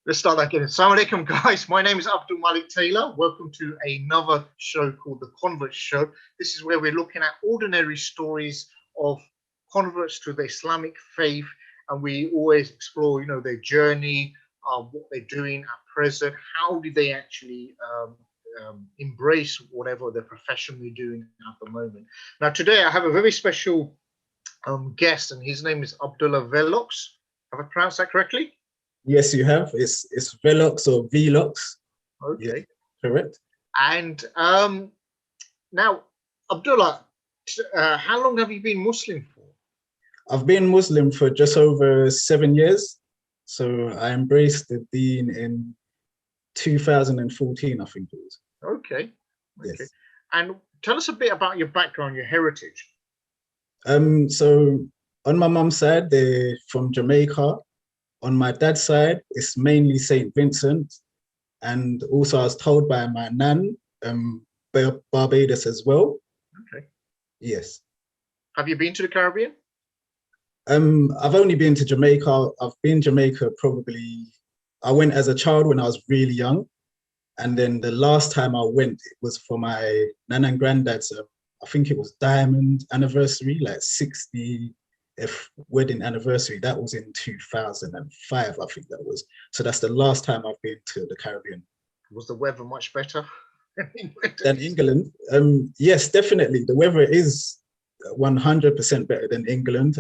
Let's start that again. Assalamu alaikum, guys. My name is Abdul Malik Taylor. Welcome to another show called The Converts Show. This is where we're looking at ordinary stories of converts to the Islamic faith, and we always explore, their journey, what they're doing at present, how did they actually embrace whatever they're professionally doing at the moment. Now, today I have a very special guest, and his name is Abdullah Vellox. Have I pronounced that correctly? Yes, you have. It's Vellox or Vellox. Okay. Yeah, correct. And now, Abdullah, how long have you been Muslim for? I've been Muslim for just over 7 years. So I embraced the deen in 2014, I think it was. Okay. Yes. And tell us a bit about your background, your heritage. So on my mum's side, they're from Jamaica. On my dad's side, it's mainly St. Vincent. And also I was told by my nan, Barbados as well. Okay. Yes. Have you been to the Caribbean? I've only been to Jamaica. I've been Jamaica I went as a child when I was really young. And then the last time I went, it was for my nan and granddad's, I think it was diamond anniversary, like 60th wedding anniversary. That was in 2005, I think that was. So that's the last time I've been to the Caribbean. Was the weather much better than England? Yes, definitely. The weather is 100% better than England.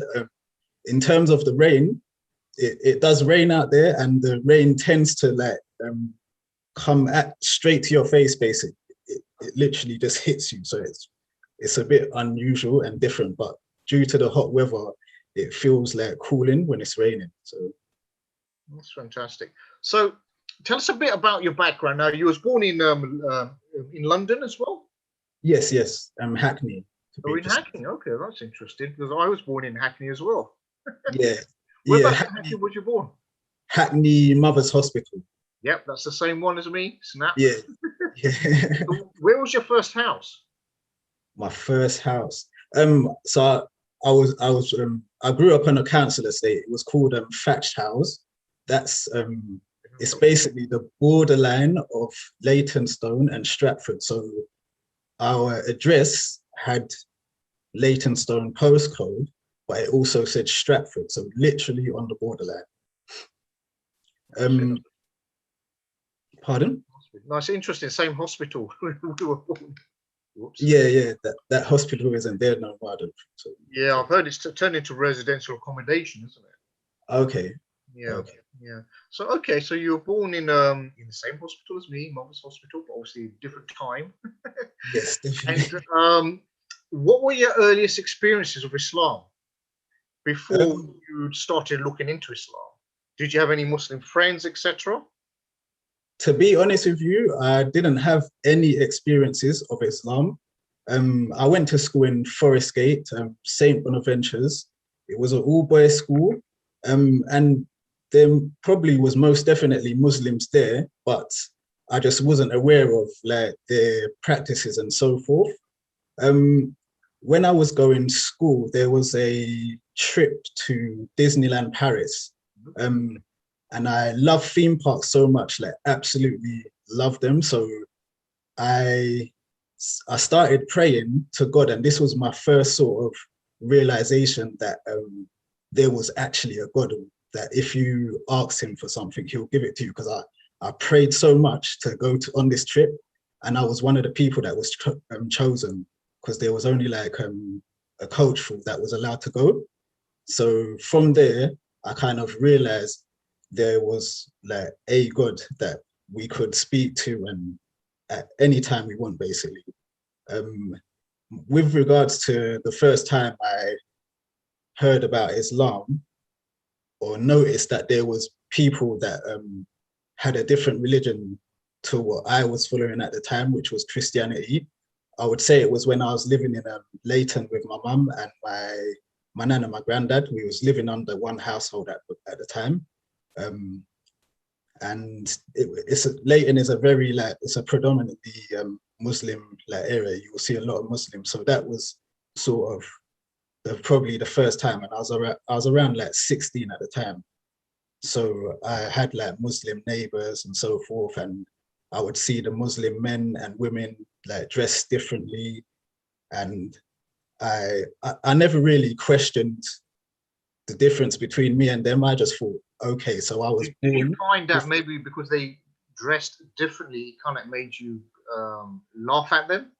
In terms of the rain, it does rain out there, and the rain tends to come straight to your face, basically. It literally just hits you. So it's a bit unusual and different, but due to the hot weather, it feels like cooling when it's raining. So that's fantastic. So tell us a bit about your background. Now, you was born in London as well? Yes. Hackney. Oh, in Hackney. Okay, that's interesting, because I was born in Hackney as well. Yeah. Where Hackney was you born? Hackney Mothers Hospital. Yep, that's the same one as me. Snap. Yeah. So where was your first house? My first house. So I grew up on a council estate. It was called Thatched House. That's it's basically the borderline of Leytonstone and Stratford. So our address had Leytonstone postcode, but it also said Stratford. So literally on the borderline. Pardon? Nice, interesting. Same hospital. Whoops. Yeah. That hospital isn't there no more. So, yeah, I've heard it's turned into residential accommodation, isn't it? Okay. Yeah. Okay. Yeah. So you were born in the same hospital as me, Mother's Hospital, but obviously different time. Yes, definitely. And what were your earliest experiences of Islam before you started looking into Islam? Did you have any Muslim friends, etc.? To be honest with you, I didn't have any experiences of Islam. I went to school in Forest Gate, St. Bonaventures. It was an all-boys school, and there probably was most definitely Muslims there, but I just wasn't aware of their practices and so forth. When I was going to school, there was a trip to Disneyland Paris. And I love theme parks so much, absolutely love them. So I started praying to God, and this was my first sort of realization that there was actually a God, that if you ask him for something, he'll give it to you. Because I prayed so much to go on this trip, and I was one of the people that was chosen, because there was only a coach that was allowed to go. So from there, I kind of realized there was a God that we could speak to, and at any time we want, basically. With regards to the first time I heard about Islam, or noticed that there was people that had a different religion to what I was following at the time, which was Christianity, I would say it was when I was living in Leyton with my mum and my nan and my granddad. We was living under one household at the time. And Leyton is a very it's a predominantly Muslim area. You will see a lot of Muslims. So that was sort of probably the first time, and I was around 16 at the time. So I had like Muslim neighbors and so forth, and I would see the Muslim men and women like dressed differently, and I never really questioned the difference between me and them. I just thought, okay, so I was Did you born find that different. maybe because they dressed differently, it kind of made you laugh at them?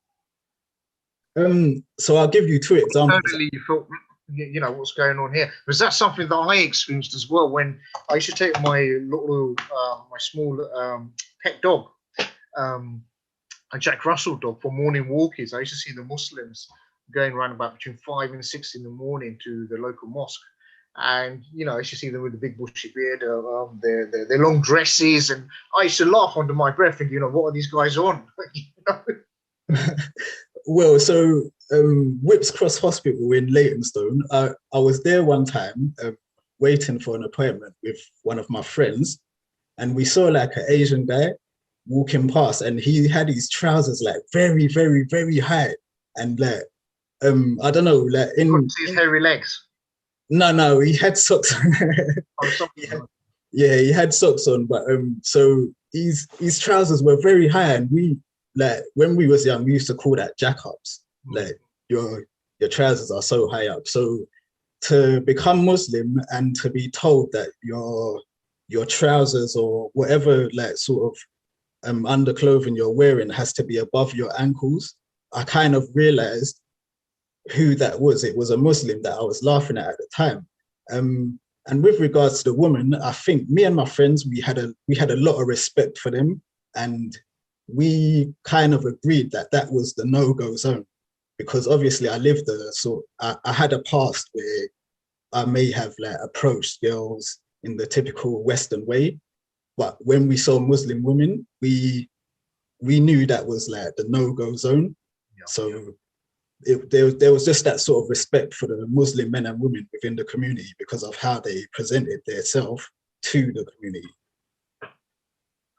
So I'll give you two examples. Internally, you felt, you know, what's going on here? Was that something that I experienced as well when I used to take my little, my small pet dog, um, a Jack Russell dog, for morning walkies? I used to see the Muslims going around about between 5 and 6 in the morning to the local mosque. And you know, I used to see them with the big bushy beard, their long dresses, and I used to laugh under my breath, thinking, you know, what are these guys on? You know? Well, so Whips Cross Hospital in Leytonstone, I was there one time waiting for an appointment with one of my friends, and we saw like an Asian guy walking past, and he had his trousers like very, very, very high, and like I don't know, like You couldn't see his hairy legs. no, he had socks. Oh, something. He had, yeah, he had socks on, but so his trousers were very high, and we like when we was young, we used to call that jack ups. Like your trousers are so high up. So to become Muslim and to be told that your trousers or whatever like sort of underclothing you're wearing has to be above your ankles, I kind of realized who that was. It was a Muslim that I was laughing at the time. And with regards to the woman, I think me and my friends, we had a lot of respect for them, and we kind of agreed that that was the no-go zone, because obviously I lived there, so I had a past where I may have like approached girls in the typical Western way, but when we saw Muslim women, we knew that was like the no-go zone. Yeah, so there was just that sort of respect for the Muslim men and women within the community because of how they presented themselves to the community.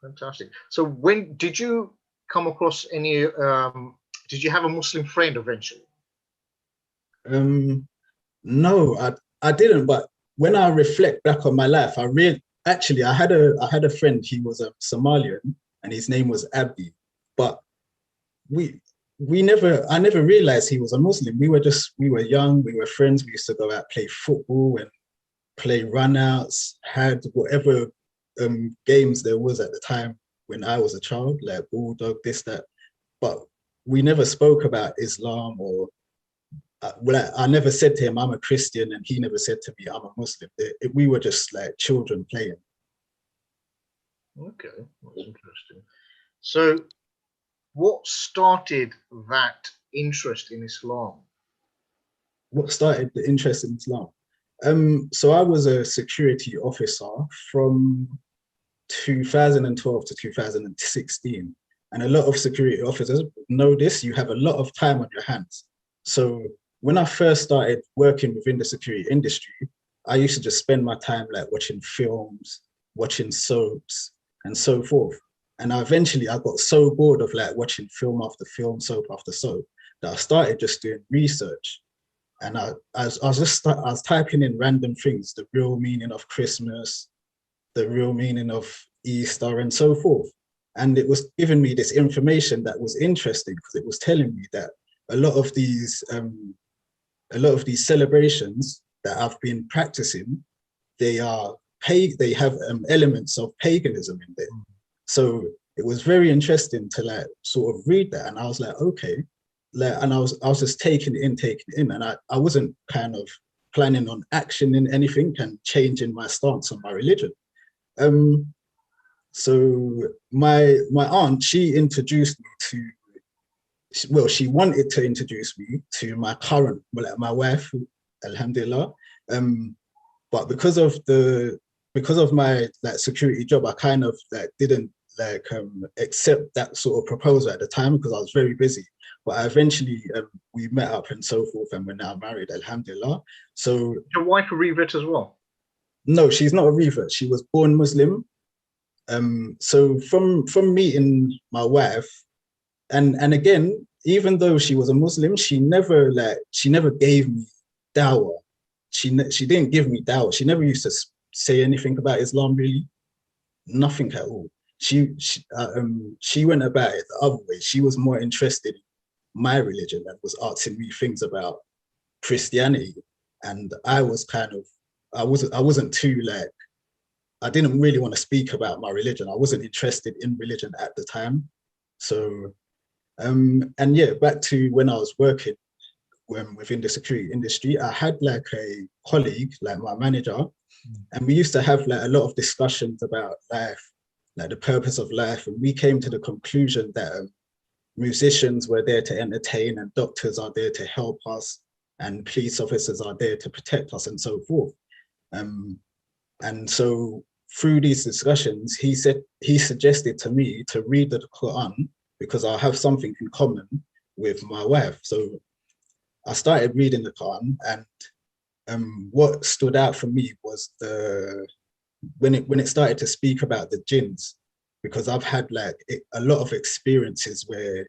fantastic. So when did you come across any? Did you have a Muslim friend eventually? No, I didn't. But when I reflect back on my life, actually I had a friend. He was a Somalian, and his name was Abdi. But I never realized he was a Muslim. We were young, we were friends. We used to go out, play football and play runouts, had whatever games there was at the time when I was a child, like bulldog, this, that. But we never spoke about Islam, or I never said to him, I'm a Christian, and he never said to me, I'm a Muslim. We were just like children playing. Okay, that's interesting. So what started that interest in Islam? What started the interest in Islam? So I was a security officer from 2012 to 2016. And a lot of security officers know this, you have a lot of time on your hands. So when I first started working within the security industry, I used to just spend my time like watching films, watching soaps, and so forth. And eventually I got so bored of like watching film after film, soap after soap, that I started just doing research. And I was typing in random things, the real meaning of Christmas, the real meaning of Easter, and so forth. And it was giving me this information that was interesting, because it was telling me that a lot of these celebrations that I've been practicing, they have elements of paganism in there. So it was very interesting to like sort of read that, and I was like, okay, like, and I was just taking it in, and I wasn't kind of planning on action in anything and changing my stance on my religion. So my aunt, she introduced me to, well, she wanted to introduce me to my current, well, my wife, alhamdulillah. But because of my like security job, I kind of like didn't like accept that sort of proposal at the time, because I was very busy. But eventually we met up and so forth, and we're now married, alhamdulillah. So Your wife a revert as well? no, she's not a revert. She was born Muslim. So from meeting my wife, and again, even though she was a Muslim, she never gave me dawah. She didn't give me dawah. She never used to say anything about Islam really, nothing at all. She went about it the other way. She was more interested in my religion and was asking me things about Christianity, and I was kind of, I wasn't too like, I didn't really want to speak about my religion. I wasn't interested in religion at the time. So and yeah, back to when I was working within the security industry, I had like a colleague, like my manager, and we used to have like a lot of discussions about life, like the purpose of life, and we came to the conclusion that musicians were there to entertain, and doctors are there to help us, and police officers are there to protect us, and so forth. And so through these discussions, he suggested to me to read the Quran because I have something in common with my wife. So I started reading the Quran, and what stood out for me was when it started to speak about the jinns, because I've had like a lot of experiences where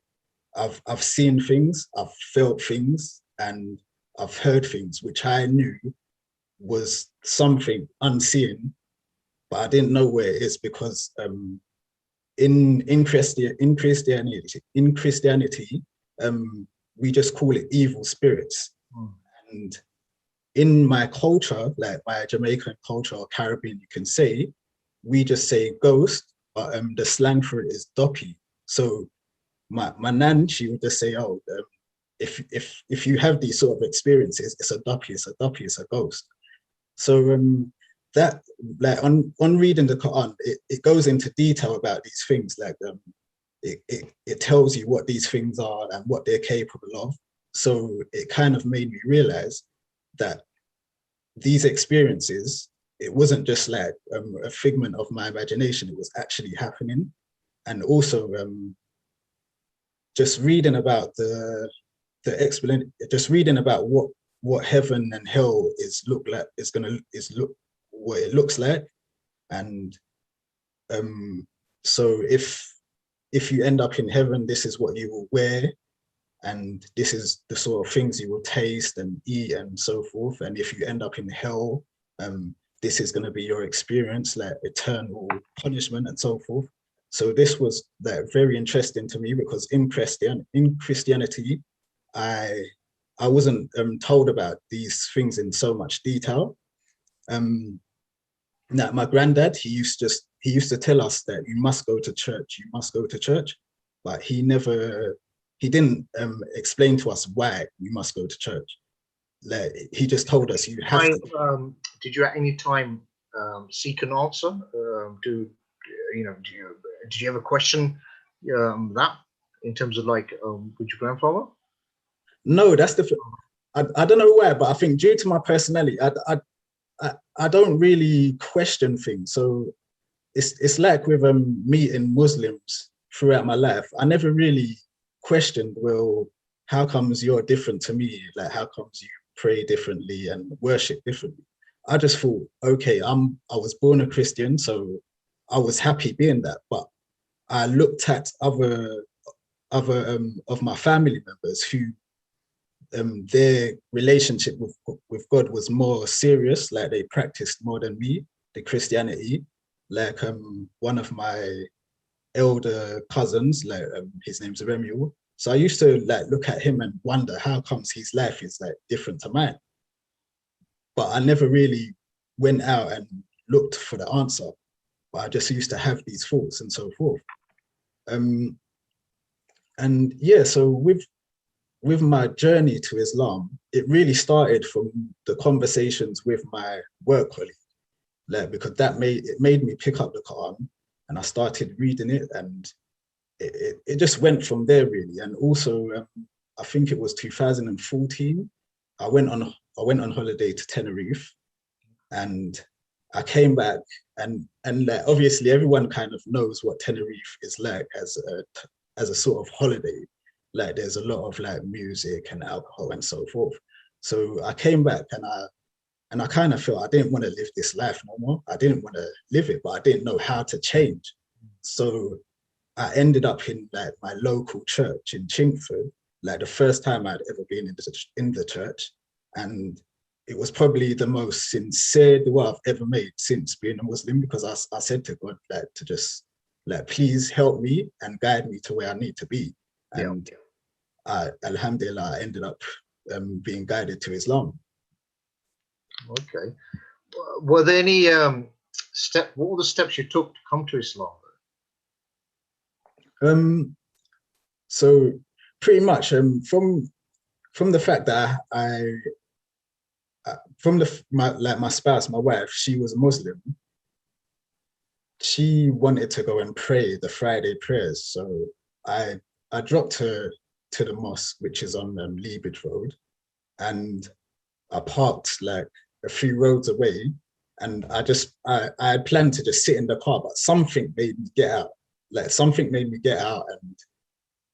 I've seen things, I've felt things, and I've heard things which I knew was something unseen, but I didn't know where it is because in Christianity, we just call it evil spirits. And in my culture, like my Jamaican culture or Caribbean, you can say, we just say ghost, but the slang for it is doppy. So my nan, she would just say, oh, if you have these sort of experiences, it's a doppy, it's a doppy, it's a ghost. So that, like on reading the Quran, it goes into detail about these things, like it tells you what these things are and what they're capable of. So it kind of made me realize that these experiences, it wasn't just like a figment of my imagination, it was actually happening. And also just reading about the explanation, just reading about what heaven and hell what it looks like. And so if you end up in heaven, this is what you will wear, and this is the sort of things you will taste and eat and so forth. And if you end up in hell, this is going to be your experience, like eternal punishment and so forth. So this was like very interesting to me because in Christianity, I wasn't told about these things in so much detail. Now my granddad, he used to tell us that you must go to church, but he didn't explain to us why we must go to church. Like he just told us you have to. Did you at any time seek an answer? Did you ever question that in terms of like with your grandfather? No, that's I don't know why, but I think due to my personality, I don't really question things. So it's like with meeting Muslims throughout my life. I never really questioned, well, how comes you're different to me? Like, how comes you pray differently and worship differently? I just thought, okay, I was born a Christian, so I was happy being that. But I looked at other of my family members who their relationship with God was more serious, like they practiced more than me, the Christianity. Like one of my elder cousins, like his name's Remuel. So I used to like look at him and wonder how comes his life is like different to mine. But I never really went out and looked for the answer. But I just used to have these thoughts and so forth. And yeah, so with my journey to Islam, it really started from the conversations with my work colleague, like because it made me pick up the Quran, and I started reading it, and it just went from there really. And also, I think it was 2014. I went on holiday to Tenerife, and I came back, and like, obviously everyone kind of knows what Tenerife is like as a sort of holiday. Like there's a lot of like music and alcohol and so forth. So I came back and I kind of felt I didn't want to live this life no more. I didn't want to live it, but I didn't know how to change. So I ended up in like my local church in Chingford, like the first time I'd ever been in the church. And it was probably the most sincere dua I've ever made since being a Muslim, because I said to God, like, to just like, please help me and guide me to where I need to be. Yeah. And Alhamdulillah, I ended up being guided to Islam. Okay. Were there any what were the steps you took to come to Islam? So pretty much from the fact that my spouse, my wife, she was Muslim. She wanted to go and pray the Friday prayers, so I dropped her to the mosque, which is on Lee Bridge Road, and I parked like a few roads away, and I had planned to just sit in the car, but something made me get out. Like, something made me get out and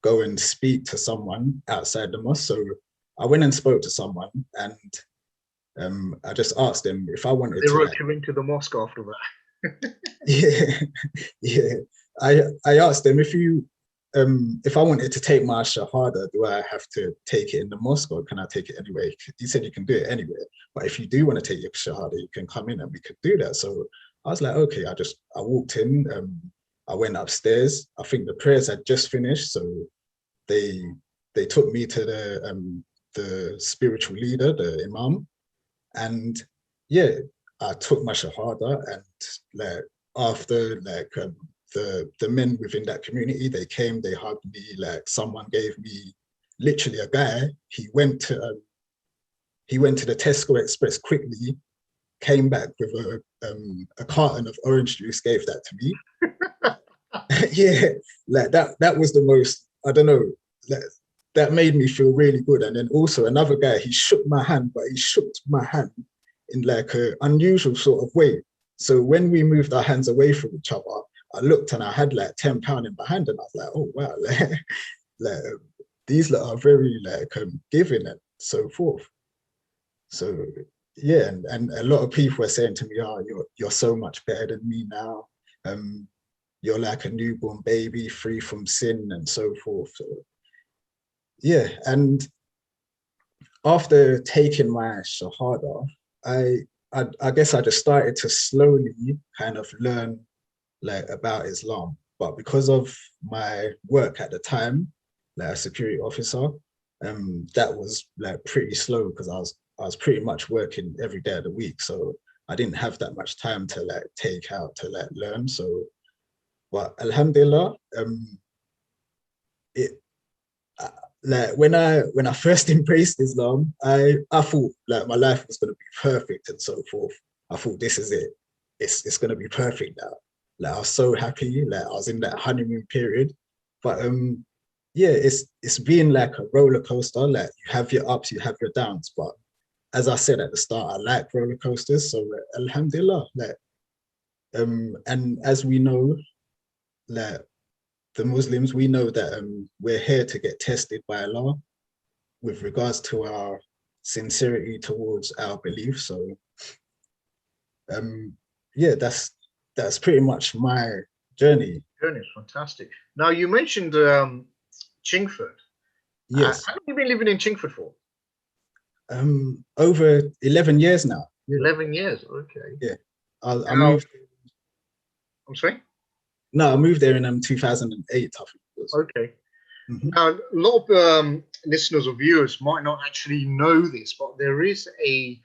go and speak to someone outside the mosque. So I went and spoke to someone, and I just asked them if I wanted They to. wrote you into the mosque after that. Yeah, yeah. I asked them, if I wanted to take my shahada, do I have to take it in the mosque, or can I take it anyway? He said you can do it anywhere, but if you do want to take your shahada, you can come in and we could do that. So I was like, okay. I walked in. I went upstairs. I think the prayers had just finished, so they took me to the spiritual leader, the imam, and yeah, I took my shahada. And like, after, like, the men within that community, they came, they hugged me. Like, someone gave me, literally a guy, he went to the Tesco Express quickly, came back with a carton of orange juice, gave that to me. Yeah, like that was the most, I don't know, like, that made me feel really good. And then also another guy, he shook my hand, but he shook my hand in like an unusual sort of way. So when we moved our hands away from each other, I looked and I had like £10 in my hand, and I was like, oh wow, like, these lot are very like giving and so forth. So yeah, and a lot of people were saying to me, oh, you're so much better than me now. You're like a newborn baby, free from sin and so forth. So yeah, and after taking my shahada, I guess I just started to slowly kind of learn like about Islam. But because of my work at the time, like a security officer, that was like pretty slow, because I was pretty much working every day of the week. So I didn't have that much time to like take out to like learn. So, but Alhamdulillah, it like when I first embraced Islam, I thought like my life was gonna be perfect and so forth. I thought, this is it. It's gonna be perfect now. Like, I was so happy. Like, I was in that honeymoon period. But yeah, it's been like a roller coaster. Like, you have your ups, you have your downs. But as I said at the start, I like roller coasters. So Alhamdulillah. Like, and as we know, like, the Muslims, we know that we're here to get tested by Allah with regards to our sincerity towards our belief. So yeah, that's pretty much my journey. Journey is fantastic. Now, you mentioned Chingford. How Yes. long have you been living in Chingford for? Over 11 years now. Yeah. 11 years. Okay. Yeah. I Now, moved. I'm sorry? No, I moved there in 2008, I think it was. Okay. Mhm. Now, a lot of listeners or viewers might not actually know this, but there is a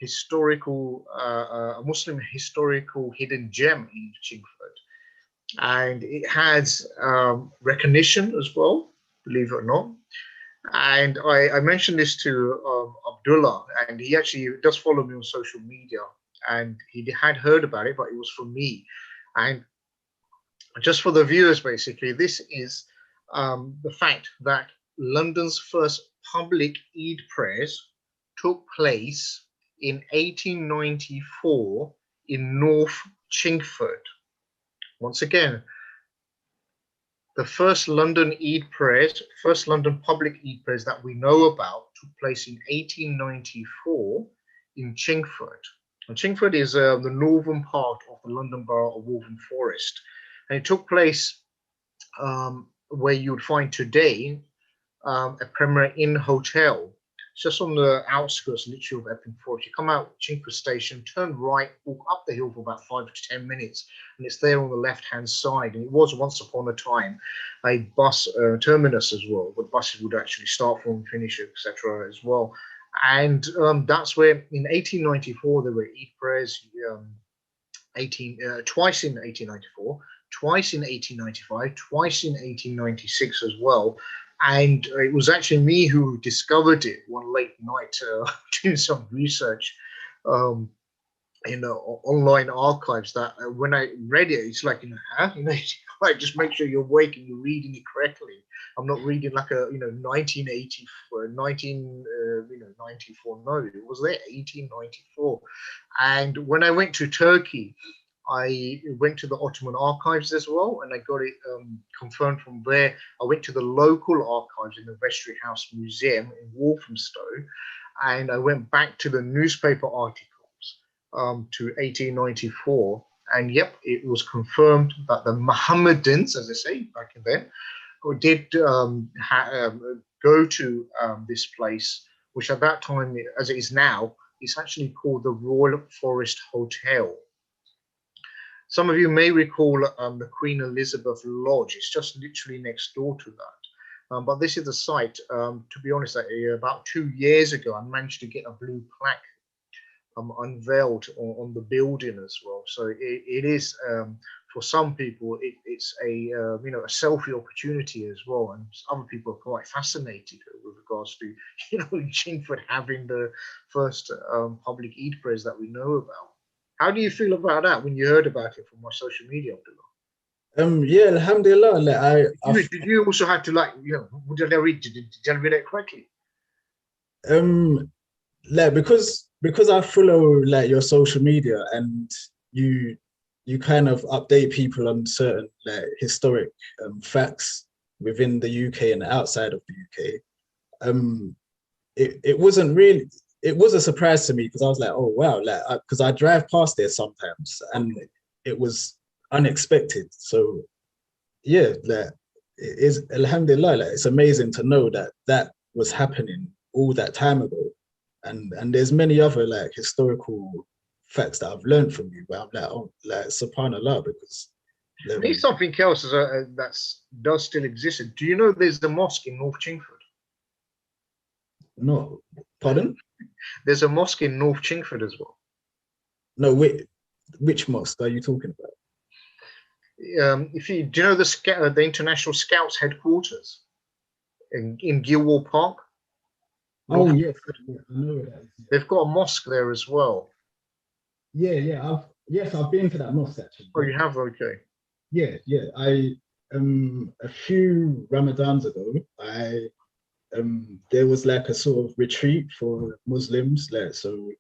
historical, a Muslim historical hidden gem in Chingford, and it has recognition as well, believe it or not. And I mentioned this to Abdullah, and he actually does follow me on social media, and he had heard about it, but it was from me. And just for the viewers, basically, this is the fact that London's first public Eid prayers took place in 1894 in North Chingford. Once again, the first London Eid prayers, first London public Eid prayers that we know about took place in 1894 in Chingford. And Chingford is the northern part of the London borough of Waltham Forest. And it took place where you would find today a Premier Inn hotel. It's just on the outskirts, literally, of Epping Forest. You come out Chingford Station, turn right, walk up the hill for about 5 to 10 minutes, and it's there on the left-hand side. And it was once upon a time a bus terminus as well, but buses would actually start from, finish, etc. as well. And that's where in 1894 there were Eid prayers, twice in 1894, twice in 1895, twice in 1896 as well. And it was actually me who discovered it one late night doing some research in online archives. That when I read it, it's like, huh? Like, just make sure you're awake and you're reading it correctly. I'm not reading like a 1980 94. No, it was there 1894. And when I went to Turkey, I went to the Ottoman archives as well, and I got it confirmed from there. I went to the local archives in the Vestry House Museum in Walthamstow, and I went back to the newspaper articles to 1894. And yep, it was confirmed that the Mohammedans, as they say back in then, did go to this place, which at that time, as it is now, is actually called the Royal Forest Hotel. Some of you may recall the Queen Elizabeth Lodge. It's just literally next door to that. But this is the site. To be honest, about 2 years ago, I managed to get a blue plaque unveiled on the building as well. So it is, for some people, it's a a selfie opportunity as well, and other people are quite fascinated with regards to Chingford having the first public Eid prayers that we know about. How do you feel about that when you heard about it from my social media, Abdullah? Yeah, alhamdulillah. Did you also have to did I read it correctly? Because I follow like your social media, and you kind of update people on certain like historic facts within the UK and outside of the UK. It wasn't really. It was a surprise to me because I was like, oh wow, like because I drive past there sometimes, and it was unexpected. So yeah, like it is alhamdulillah. Like, it's amazing to know that that was happening all that time ago, and there's many other like historical facts that I've learned from you, where I'm like, oh, like subhanallah, because there's something else that does still exist. Do you know there's a mosque in North Chingford? No, pardon? There's a mosque in North Chingford as well. No, wait, which mosque are you talking about? Do you know the International Scouts headquarters in Gilwell Park? Oh yes, I know that. They've got a mosque there as well. Yeah. I've been to that mosque actually. Oh, you have? Okay. Yeah. I a few Ramadans ago, there was like a sort of retreat for Muslims, like, so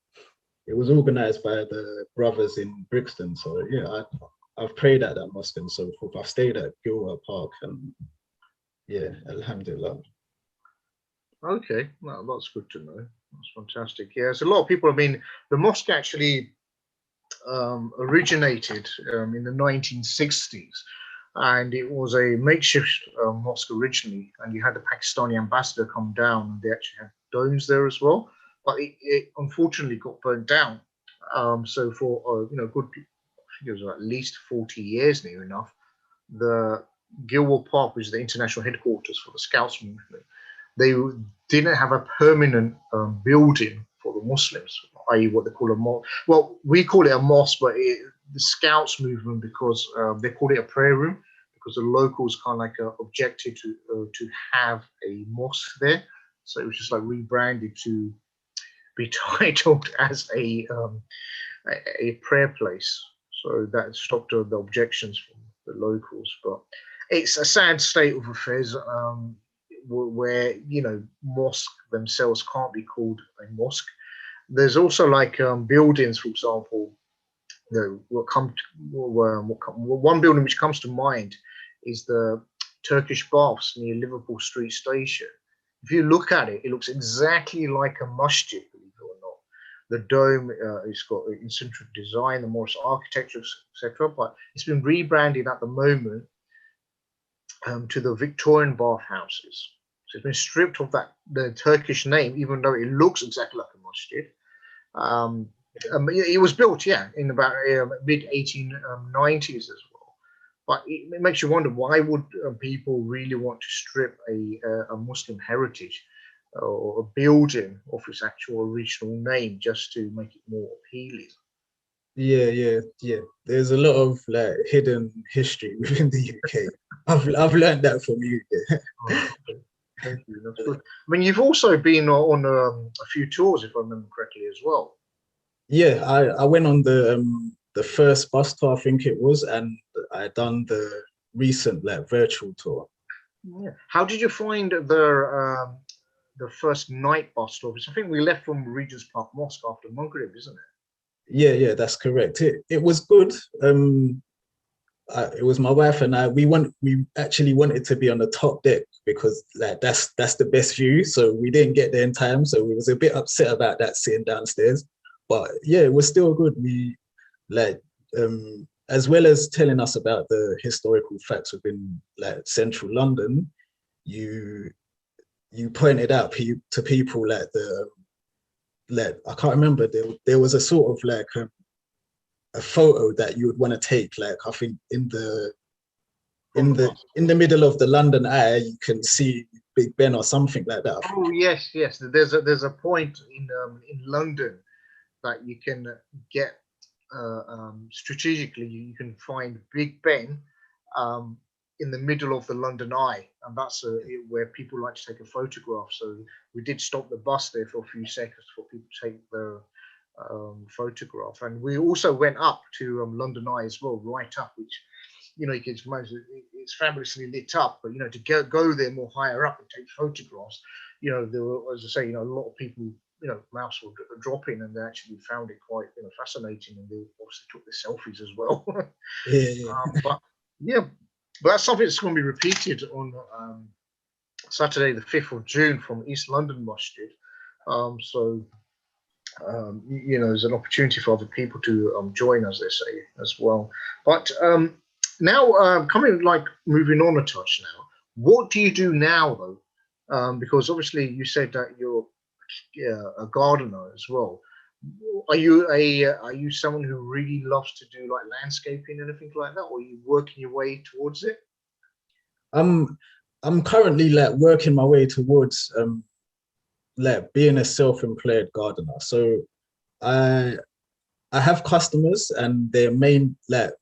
it was organized by the brothers in Brixton. So yeah, I've prayed at that mosque and so forth. I've stayed at Gilwell Park, and yeah, alhamdulillah. Okay, well, that's good to know. That's fantastic. Yeah, there's a lot of people. I mean, the mosque actually originated in the 1960s, and it was a makeshift mosque originally. And you had the Pakistani ambassador come down, and they actually had domes there as well. But it unfortunately got burnt down. So for good, I think it was at least 40 years, near enough, the Gilwell Park, which is the international headquarters for the Scouts movement, they didn't have a permanent building for the Muslims, i.e. what they call a mosque. Well, we call it a mosque, but the Scouts movement, because they call it a prayer room, because the locals kind of like objected to have a mosque there. So it was just like rebranded to be titled as a prayer place. So that stopped the objections from the locals. But it's a sad state of affairs where mosques themselves can't be called a mosque. There's also like buildings, for example. One building which comes to mind is the Turkish Baths near Liverpool Street Station. If you look at it, it looks exactly like a masjid, believe it or not. The dome it's got eccentric design, the Morris architecture, etc. But it's been rebranded at the moment to the Victorian bathhouses. So it's been stripped of the Turkish name, even though it looks exactly like a masjid. It was built, yeah, in about mid 1890s as well. But it makes you wonder, why would people really want to strip a Muslim heritage or a building of its actual original name just to make it more appealing? Yeah. There's a lot of like hidden history within the UK. I've learned that from you. Yeah. Oh, okay. Thank you. That's good. I mean, you've also been on a few tours, if I remember correctly, as well. Yeah, I went on the first bus tour, I think it was, and I done the recent like virtual tour. Yeah. How did you find the first night bus tour? Because I think we left from Regent's Park Mosque after Maghrib, isn't it? Yeah, that's correct. It was good. It was my wife and I. We actually wanted to be on the top deck because like that's the best view. So we didn't get there in time. So we was a bit upset about that sitting downstairs. But yeah, it was still good. We like as well as telling us about the historical facts within like central London, you you pointed out to people like the like I can't remember there was a sort of like a photo that you would want to take like I think From the bus. in the middle of the London Eye you can see Big Ben or something like that. I think. Oh yes. There's a point in London that you can get strategically. You can find Big Ben um, in the middle of the London Eye, and that's where people like to take a photograph. So we did stop the bus there for a few seconds for people to take the photograph, and we also went up to London Eye as well, right up, which you can imagine it's fabulously lit up. But to go there more higher up and take photographs, there were, as I say, a lot of people. Mouse were dropping, and they actually found it quite fascinating, and they obviously took the selfies as well. Yeah. But yeah, but that's something that's going to be repeated on Saturday, the 5th of June, from East London Masjid. So there's an opportunity for other people to join, as they say, as well. But now, moving on a touch now. What do you do now, though? Because obviously you said that you're a gardener as well. Are you someone who really loves to do like landscaping and anything like that, or are you working your way towards it? I'm I'm currently like working my way towards like being a self-employed gardener. So I I have customers and their main like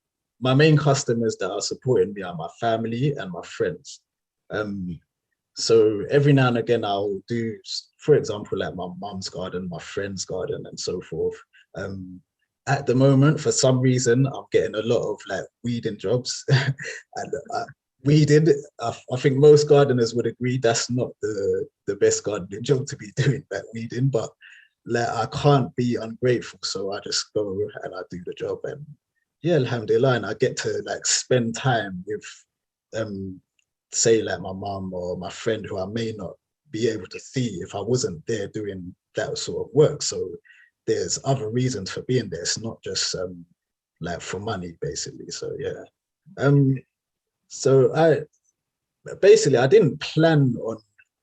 my main customers that are supporting me are my family and my friends. Um, so every now and again I'll do, for example, like my mom's garden, my friend's garden, and so forth. Um, at the moment, for some reason, I'm getting a lot of like weeding jobs, and weeding. I think most gardeners would agree that's not the best gardening job to be doing, that weeding. But like I can't be ungrateful, so I just go and I do the job, and yeah, alhamdulillah, and I get to like spend time with um say like my mom or my friend who I may not be able to see if I wasn't there doing that sort of work. So there's other reasons for being there. It's not just like for money, basically. So yeah. Um, so I didn't plan on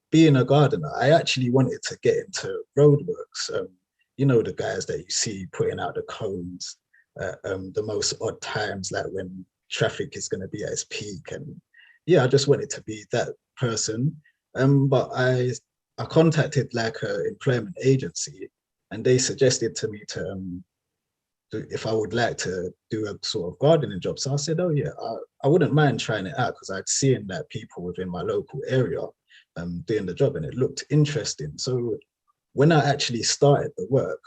being a gardener. I actually wanted to get into roadworks. You know, the guys that you see putting out the cones the most odd times, like when traffic is going to be at its peak. And yeah, I just wanted to be that person. But I contacted like an employment agency, and they suggested to me to if I would like to do a sort of gardening job. So I said, oh yeah, I wouldn't mind trying it out, because I'd seen that people within my local area doing the job and it looked interesting. So when I actually started the work,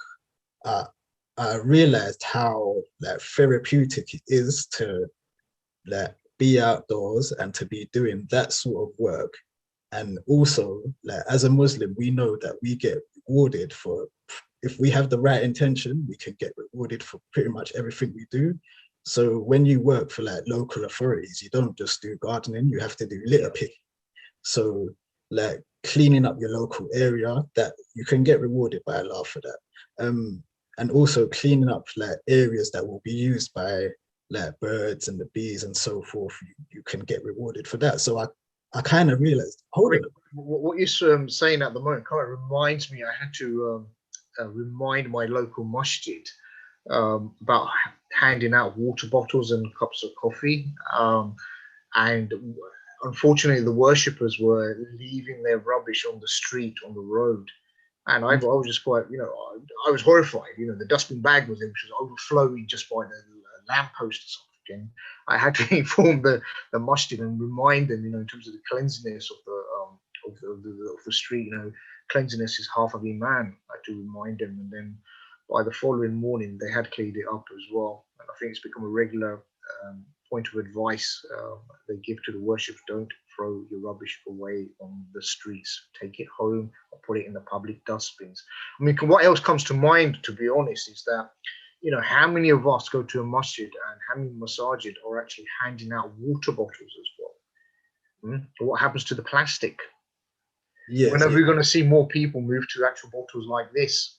I, I realized how like therapeutic it is to like be outdoors and to be doing that sort of work. And also, like as a Muslim, we know that we get rewarded for, if we have the right intention, we can get rewarded for pretty much everything we do. So when you work for like local authorities, you don't just do gardening, you have to do litter picking. So like cleaning up your local area, that you can get rewarded by Allah for that. And also cleaning up like areas that will be used by like birds and the bees and so forth, you can get rewarded for that. So I kind of realized, I hold mean, on. what you're saying at the moment kind of reminds me. I had to remind my local masjid about handing out water bottles and cups of coffee. And unfortunately, the worshippers were leaving their rubbish on the street, on the road. And I was just quite, I was horrified. The dustbin bag was in, which was overflowing just by the lamppost or something. I had to inform the masjid and remind them, in terms of the cleanliness of the street. Cleanliness is half of iman. I had to remind them, and then by the following morning, they had cleaned it up as well. And I think it's become a regular point of advice they give to the worship: don't throw your rubbish away on the streets. Take it home or put it in the public dustbins. I mean, what else comes to mind, to be honest, is that, how many of us go to a masjid and how many masajid are actually handing out water bottles as well? What happens to the plastic? Yes, When are yeah, we going to see more people move to actual bottles like this?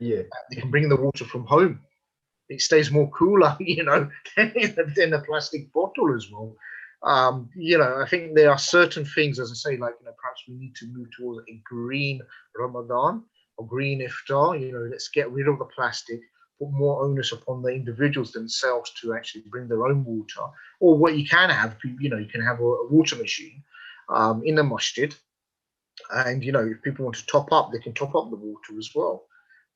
yeah, They can bring the water from home. It stays more cooler, than a plastic bottle as well. I think there are certain things, as I say, like, perhaps we need to move towards a green Ramadan or green iftar. Let's get rid of the plastic, put more onus upon the individuals themselves to actually bring their own water. Or what you can have, you can have a water machine in the masjid. And, if people want to top up, they can top up the water as well.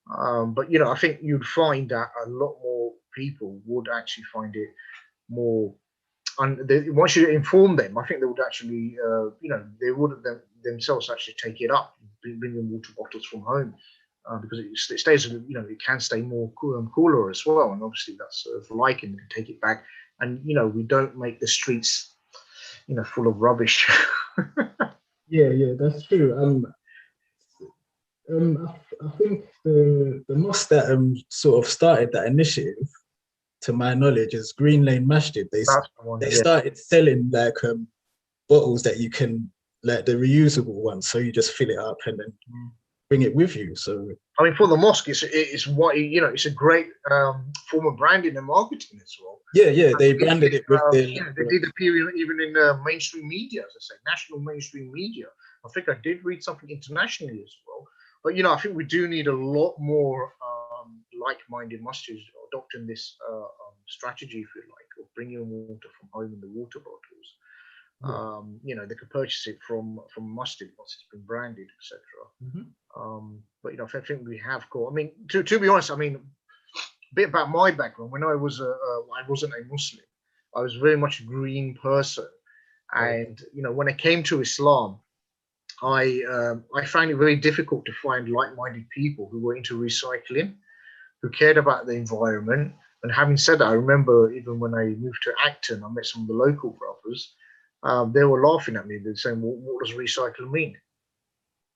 But I think you'd find that a lot more people would actually find it more. And once you inform them, I think they would actually, they would themselves actually take it up, bring them water bottles from home, because it stays, it can stay more cooler as well. And obviously that's for liking, to take it back, and we don't make the streets, full of rubbish. yeah, that's true. I think the mosque that sort of started that initiative, to my knowledge, is Green Lane Masjid. That's the one. They Yeah. started selling like bottles that you can, like the reusable ones, so you just fill it up and then bring it with you. So I mean, for the mosque, it's what it's a great form of branding and marketing as well. yeah, they branded it with they did appear even in mainstream media, as I say, national mainstream media. I think I did read something internationally as well. But I think we do need a lot more like-minded masjids adopting this strategy, if you like, of bringing water from home in the water bottles. They could purchase it from masjid once it's been branded, etc. But I think we have got. I mean, to be honest, I mean, a bit about my background. When I wasn't a Muslim. I was very much a green person, and when I came to Islam, I found it very difficult to find like-minded people who were into recycling, who cared about the environment. And having said that, I remember even when I moved to Acton, I met some of the local brothers. They were laughing at me. They were saying, well, "What does recycle mean?"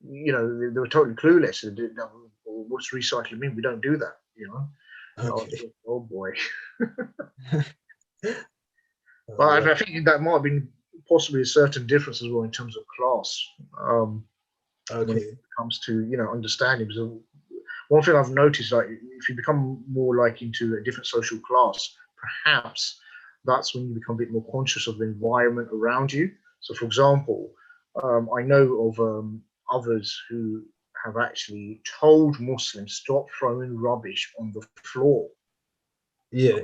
They were totally clueless. They didn't know, well, what's recycling mean? We don't do that. Okay. Like, oh boy. But I think that might have been possibly a certain difference as well in terms of class. When it comes to understanding. So one thing I've noticed, like, if you become more like into a different social class, perhaps that's when you become a bit more conscious of the environment around you. So, for example, I know of others who have actually told Muslims stop throwing rubbish on the floor. Yeah.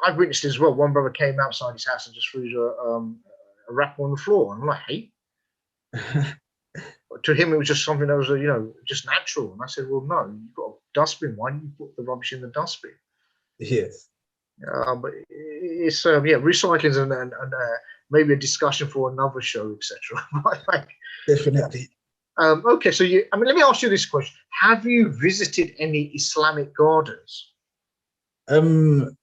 I've witnessed it as well. One brother came outside his house and just threw a wrapper on the floor. And I'm like, hey. To him, it was just something that was, just natural. And I said, well, no, you've got a dustbin. Why don't you put the rubbish in the dustbin? Yes. But it's recycling and maybe a discussion for another show, etc. Definitely. Okay, so let me ask you this question: have you visited any Islamic gardens?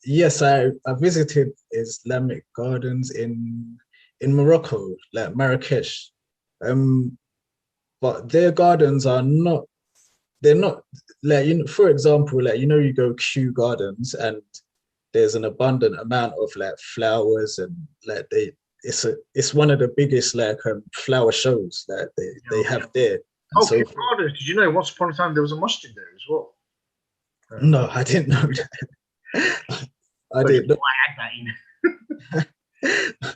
Yes, I visited Islamic gardens in Morocco, like Marrakesh. But their gardens are not. They're not like, for example, like, you go Kew Gardens and there's an abundant amount of like flowers, and like it's one of the biggest like flower shows that they have there. And Kew Gardens. Did you know once upon a time there was a masjid there as well? No, I didn't know that. I didn't know. I add that in.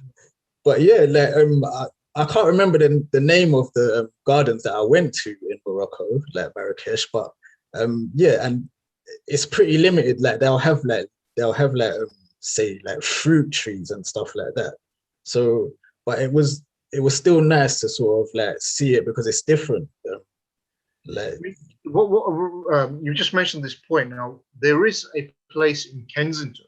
But yeah, like I can't remember the name of the gardens that I went to in Morocco, like Marrakesh, but yeah, and it's pretty limited. Like they'll have say like fruit trees and stuff like that. So, but it was still nice to sort of like see it because it's different. Like You just mentioned this point. Now there is a place in Kensington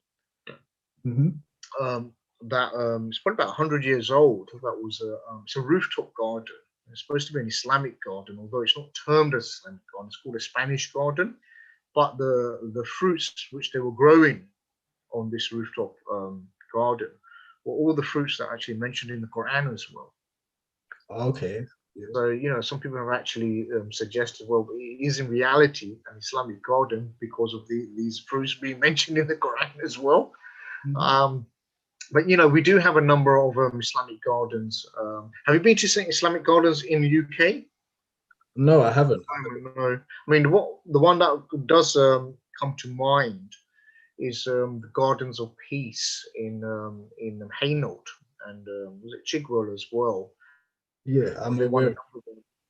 mhm. um, that it's probably about 100 years old. That was it's a rooftop garden. It's supposed to be an Islamic garden, although it's not termed as Islamic garden. It's called a Spanish garden. But the fruits which they were growing on this rooftop garden were all the fruits that are actually mentioned in the Quran as well. Okay. Yeah. So, some people have actually suggested, well, it is in reality an Islamic garden because of these fruits being mentioned in the Quran as well. Mhm. But, we do have a number of Islamic gardens. Have you been to Islamic gardens in the UK? No, I haven't. No. I mean, the one that does come to mind is the Gardens of Peace in Hainault and was it Chigwell as well? Yeah, I'm They won aware.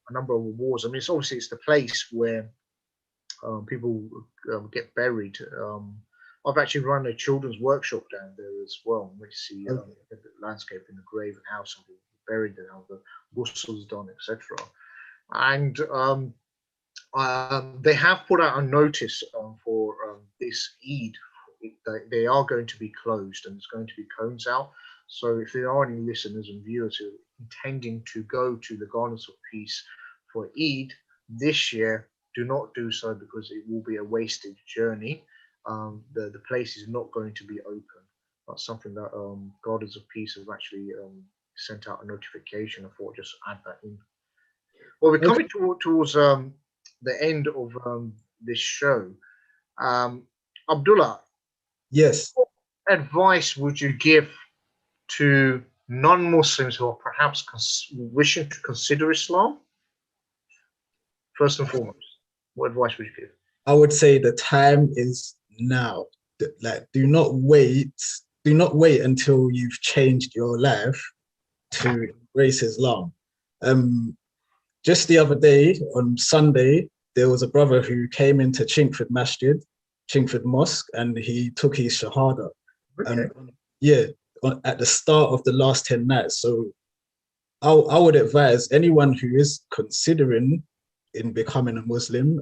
a number of awards. I mean, it's the place where people get buried. I've actually run a children's workshop down there as well. We see Okay. the landscape in the grave and how some people buried there, how the ghusl done, etc. And they have put out a notice for this Eid. They are going to be closed and there's going to be cones out. So if there are any listeners and viewers who are intending to go to the Gardens of Peace for Eid this year, do not do so because it will be a wasted journey. The place is not going to be open. That's something that Gardens of Peace have actually sent out a notification. I thought just add that in. Well, we're Okay. coming towards the end of this show. Abdullah, Yes. what advice would you give to non-Muslims who are perhaps wishing to consider Islam? First and foremost, what advice would you give? I would say the time is now. Like, do not wait. Do not wait until you've changed your life to embrace Islam. Um, just the other day on Sunday, there was a brother who came into Chingford Masjid, Chingford Mosque, and he took his Shahada. Okay. And yeah, at the start of the last 10 nights. So I would advise anyone who is considering in becoming a Muslim,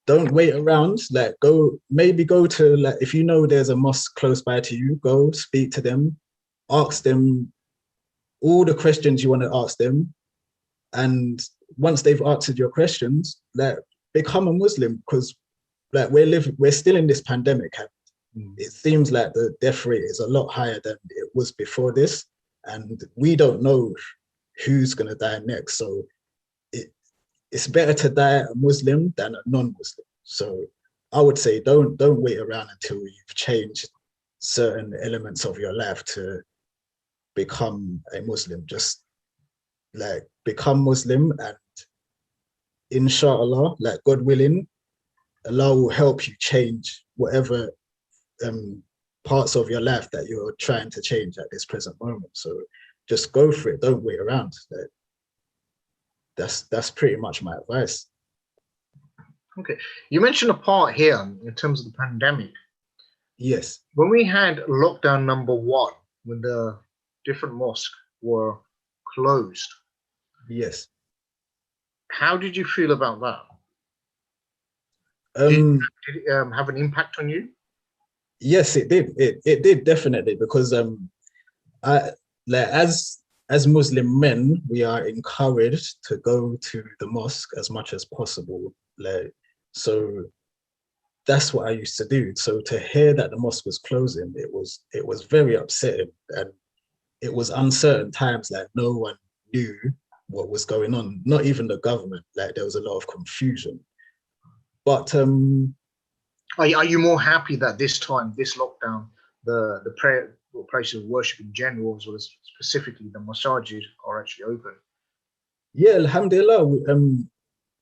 don't wait around. Like, go to, like, if you know there's a mosque close by to you, go speak to them, ask them all the questions you want to ask them, and once they've answered your questions, like, become a Muslim, because like we're still in this pandemic, and it seems like the death rate is a lot higher than it was before this, and we don't know who's going to die next. So it's better to die a Muslim than a non-Muslim. So I would say don't wait around until you've changed certain elements of your life to become a Muslim. Just like become Muslim, and inshallah, like God willing, Allah will help you change whatever parts of your life that you're trying to change at this present moment. So just go for it. Don't wait around. Like, that's pretty much my advice. Okay. You mentioned a part here in terms of the pandemic. Yes. When we had lockdown number one, when the different mosques were closed, Yes. how did you feel about that? Did, Um, did it have an impact on you? yes, it did. It did definitely, because I like as Muslim men, we are encouraged to go to the mosque as much as possible. Like, so that's what I used to do. So to hear that the mosque was closing, it was very upsetting, and it was uncertain times. Like, no one knew what was going on, not even the government. Like, there was a lot of confusion. But Are you more happy that this time, this lockdown, the prayer or places of worship in general, as well as specifically the masajid, are actually open? yeah, alhamdulillah,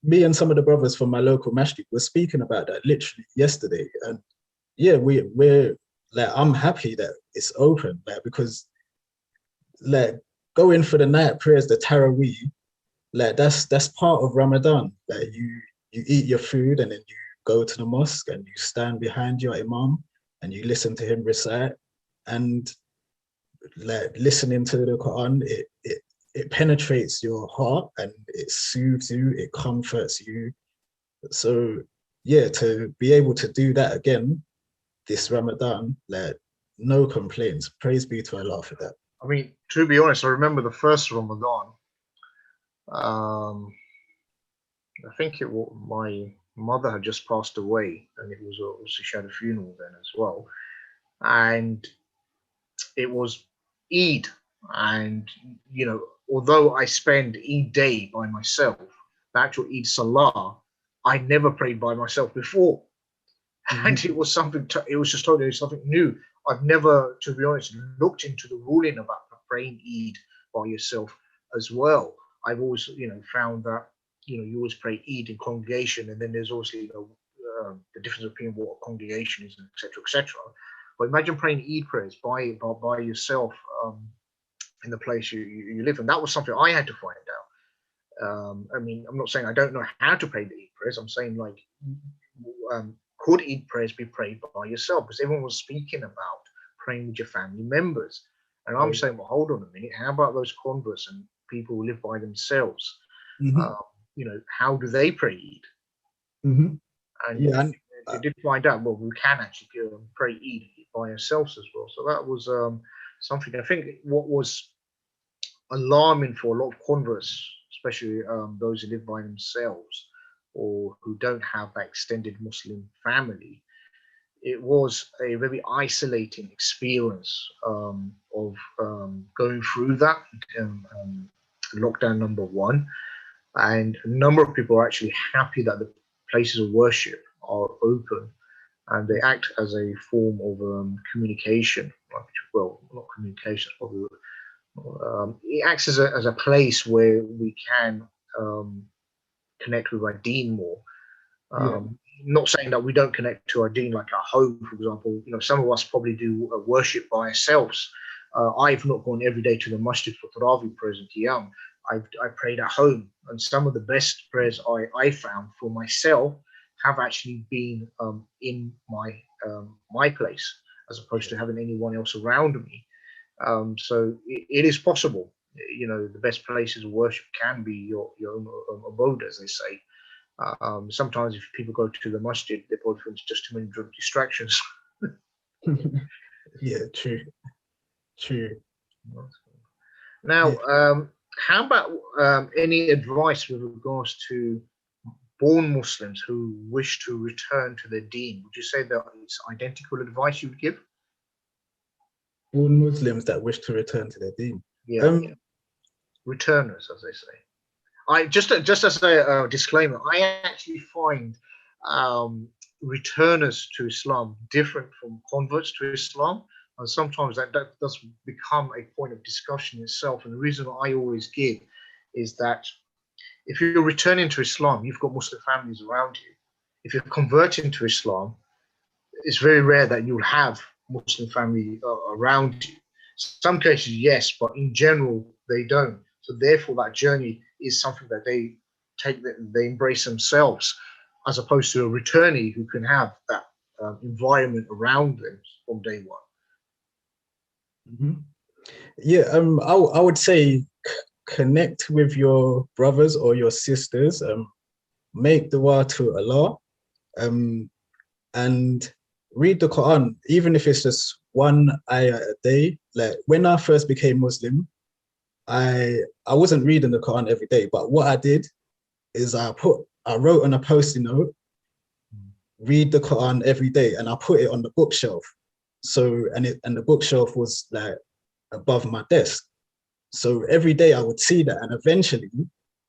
me and some of the brothers from my local masjid were speaking about that literally yesterday. And yeah, we're like, I'm happy that it's open, like, because like going for the night prayers, the Taraweeh, like that's part of Ramadan. Like you eat your food and then you go to the mosque and you stand behind your imam and you listen to him recite. And like listening to the Quran, it penetrates your heart and it soothes you, it comforts you. So yeah, to be able to do that again this Ramadan, like no complaints. Praise be to Allah for that. I mean, to be honest, I remember the first Ramadan. Um, I think my mother had just passed away, and it was also she had a funeral then as well, and it was Eid, and although I spend Eid day by myself, the actual Eid Salah, I never prayed by myself before, and it was it was just totally something new. I've never, to be honest, looked into the ruling about praying Eid by yourself as well. I've always, found that you always pray Eid in congregation, and then there's also the difference between what a congregation is, etc., etc. But imagine praying Eid prayers by yourself in the place you live, and that was something I had to find out. I mean, I'm not saying I don't know how to pray the Eid prayers. I'm saying could Eid prayers be prayed by yourself? Because everyone was speaking about praying with your family members, and I'm saying, well, hold on a minute. How about those converts and people who live by themselves? How do they pray Eid? And I did find out, well, we can actually pray Eid by ourselves as well. So that was something. I think what was alarming for a lot of converts, especially those who live by themselves or who don't have that extended Muslim family, it was a very isolating experience of going through that lockdown number one. And a number of people are actually happy that the places of worship are open and they act as a form of communication. Well, not communication, probably. It acts as a place where we can connect with our deen more. Not saying that we don't connect to our deen, like our home, for example. Some of us probably do worship by ourselves. I've not gone every day to the masjid for Tarawih prayers and Qiyam. I prayed at home, and some of the best prayers I found for myself have actually been in my place, as opposed to having anyone else around me. So it is possible. The best places of worship can be your own abode, as they say. Sometimes if people go to the masjid, they probably think it's just too many drug distractions. Yeah, true. Now, how about any advice with regards to born Muslims who wish to return to their deen? Would you say that it's identical advice you would give? Born Muslims that wish to return to their deen. Yeah. Returners, as they say. I just as a disclaimer, I actually find returners to Islam different from converts to Islam, and sometimes that does become a point of discussion itself. And the reason I always give is that if you're returning to Islam, you've got Muslim families around you. If you're converting to Islam, it's very rare that you'll have Muslim family around you. Some cases, yes, but in general, they don't. So therefore, that journey is something that they take, that they embrace themselves, as opposed to a returnee who can have that environment around them from day one. Yeah, I would say connect with your brothers or your sisters. Make dua to Allah, and read the Quran, even if it's just one ayah a day. Like when I first became Muslim, I wasn't reading the Quran every day, but what I did is I wrote on a post-it note, read the Quran every day, and I put it on the bookshelf. So and the bookshelf was like above my desk. So every day I would see that, and eventually,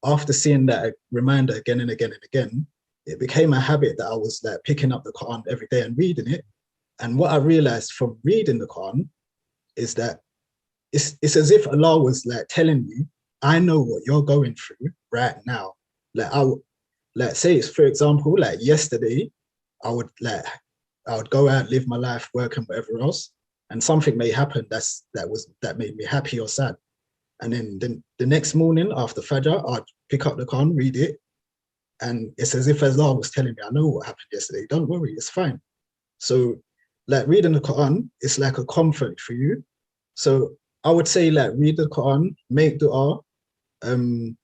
after seeing that reminder again and again and again, it became a habit that I was like picking up the Quran every day and reading it. And what I realized from reading the Quran is that it's as if Allah was like telling me, I know what you're going through right now. Like say it's, for example, like yesterday, I would go out, live my life, work and whatever else, and something may happen that made me happy or sad. And then the next morning after Fajr, I'd pick up the Quran, read it. And it's as if Allah was telling me, I know what happened yesterday. Don't worry, it's fine. So like reading the Quran is like a comfort for you. So I would say like read the Quran, make dua, and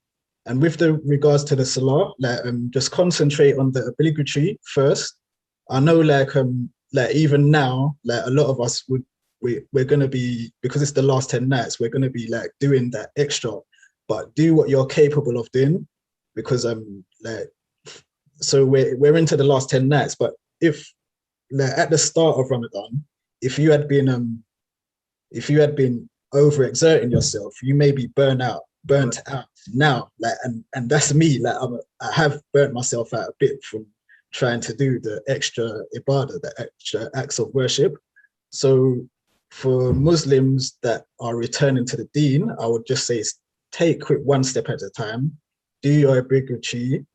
with the regards to the salah, like just concentrate on the obligatory first. I know like even now, like a lot of us we're gonna be, because it's the last 10 nights, we're gonna be like doing that extra, but do what you're capable of doing, because like so we're into the last 10 nights, but if like at the start of Ramadan, if you had been overexerting yourself, you may be burnt out now. Like and that's me. Like I have burnt myself out a bit from trying to do the extra ibadah, the extra acts of worship. So for Muslims that are returning to the deen, I would just say take it one step at a time, do your obligatory,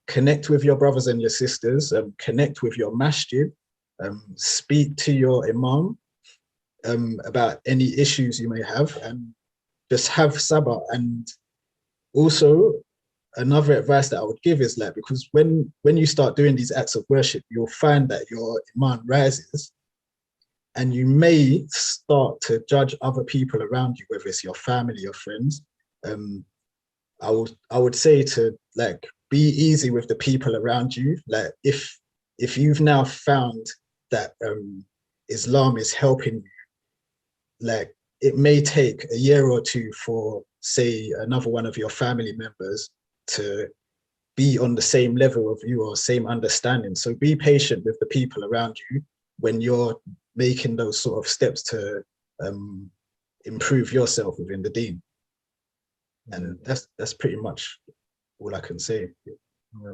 connect with your brothers and your sisters, connect with your masjid, speak to your imam about any issues you may have, and just have sabr. And also another advice that I would give is like, because when you start doing these acts of worship, you'll find that your iman rises, and you may start to judge other people around you, whether it's your family or friends. I would say to like be easy with the people around you. Like if you've now found that Islam is helping you, like it may take a year or two for, say, another one of your family members to be on the same level of you or same understanding. So be patient with the people around you when you're making those sort of steps to improve yourself within the deen. And that's pretty much all I can say. Yeah,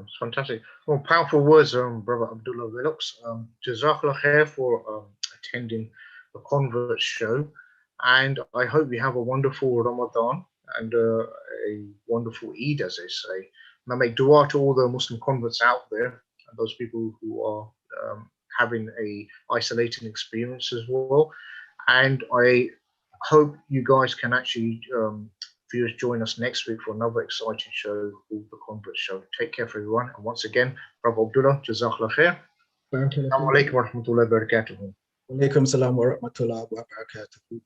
it's fantastic. Well, powerful words, Brother Abdullah Vellox. Jazakallah khair for attending the Converts show. And I hope you have a wonderful Ramadan and a wonderful Eid, as they say. And I make dua to all the Muslim converts out there and those people who are having a isolating experience as well. And I hope you guys can actually viewers join us next week for another exciting show called The Convert Show. Take care for everyone. And once again, Brother Abdullah, Jazakallah khair. Assalamu alaikum wa rahmatullahi wa barakatuh. Wa alaikum salam wa rahmatullahi wa barakatuh.